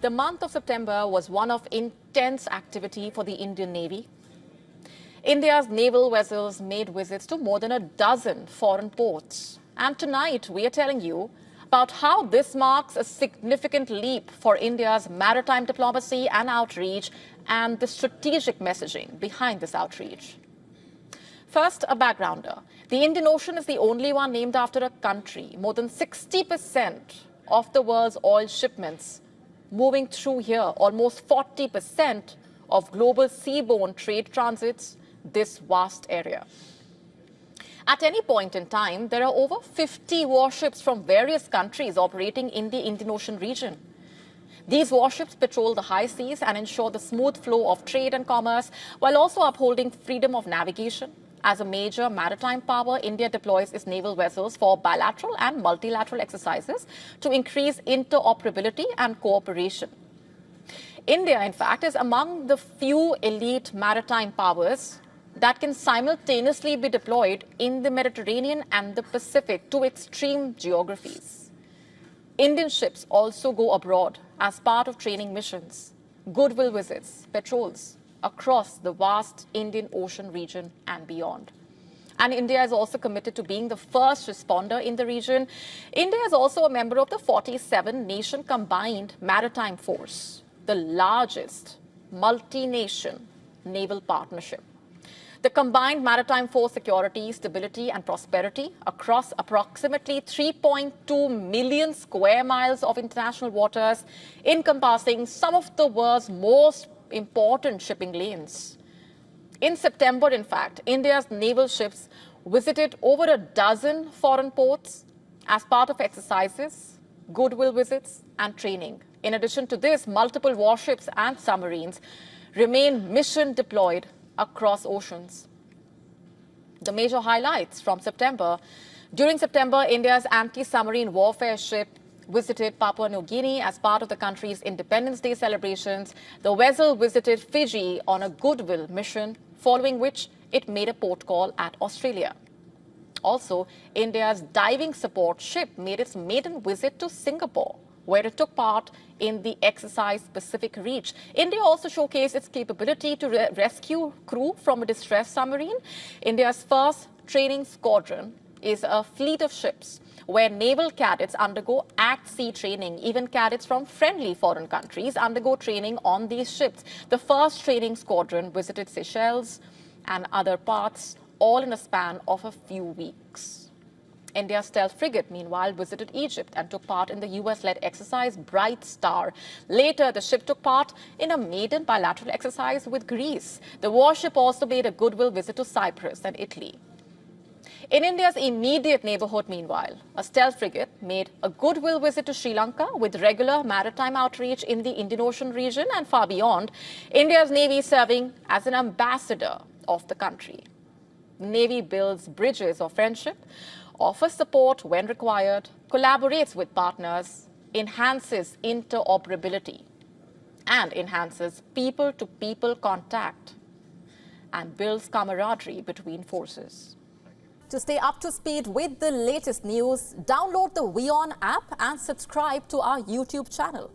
The month of September was one of intense activity for the Indian Navy. India's naval vessels made visits to more than a dozen foreign ports. And tonight, we are telling you about how this marks a significant leap for India's maritime diplomacy and outreach and the strategic messaging behind this outreach. First, a backgrounder. The Indian Ocean is the only one named after a country. More than 60% of the world's oil shipments moving through here, almost 40% of global seaborne trade transits this vast area. At any point in time, there are over 50 warships from various countries operating in the Indian Ocean region. These warships patrol the high seas and ensure the smooth flow of trade and commerce, while also upholding freedom of navigation. As a major maritime power, India deploys its naval vessels for bilateral and multilateral exercises to increase interoperability and cooperation. India, in fact, is among the few elite maritime powers that can simultaneously be deployed in the Mediterranean and the Pacific to extreme geographies. Indian ships also go abroad as part of training missions, goodwill visits, patrols across the vast Indian Ocean region and beyond. And India is also committed to being the first responder in the region. India is also a member of the 47-nation combined maritime force, the largest multi-nation naval partnership. The combined maritime force security, stability and prosperity across approximately 3.2 million square miles of international waters, encompassing some of the world's most important shipping lanes. In September, in fact, India's naval ships visited over a dozen foreign ports as part of exercises, goodwill visits and training. In addition to this, multiple warships and submarines remain mission deployed across oceans. The major highlights from September. During September, India's anti-submarine warfare ship visited Papua New Guinea as part of the country's Independence Day celebrations. The vessel visited Fiji on a goodwill mission, following which it made a port call at Australia. Also, India's diving support ship made its maiden visit to Singapore, where it took part in the exercise Pacific Reach. India also showcased its capability to rescue crew from a distressed submarine. India's first training squadron is a fleet of ships where naval cadets undergo at-sea training. Even cadets from friendly foreign countries undergo training on these ships. The first training squadron visited Seychelles and other parts, all in a span of a few weeks. India's stealth frigate, meanwhile, visited Egypt and took part in the US-led exercise Bright Star. Later, the ship took part in a maiden bilateral exercise with Greece. The warship also made a goodwill visit to Cyprus and Italy. In India's immediate neighborhood, meanwhile, a stealth frigate made a goodwill visit to Sri Lanka with regular maritime outreach in the Indian Ocean region and far beyond. India's Navy serving as an ambassador of the country. The Navy builds bridges of friendship, offers support when required, collaborates with partners, enhances interoperability, and enhances people-to-people contact, and builds camaraderie between forces. To stay up to speed with the latest news, download the WION app and subscribe to our YouTube channel.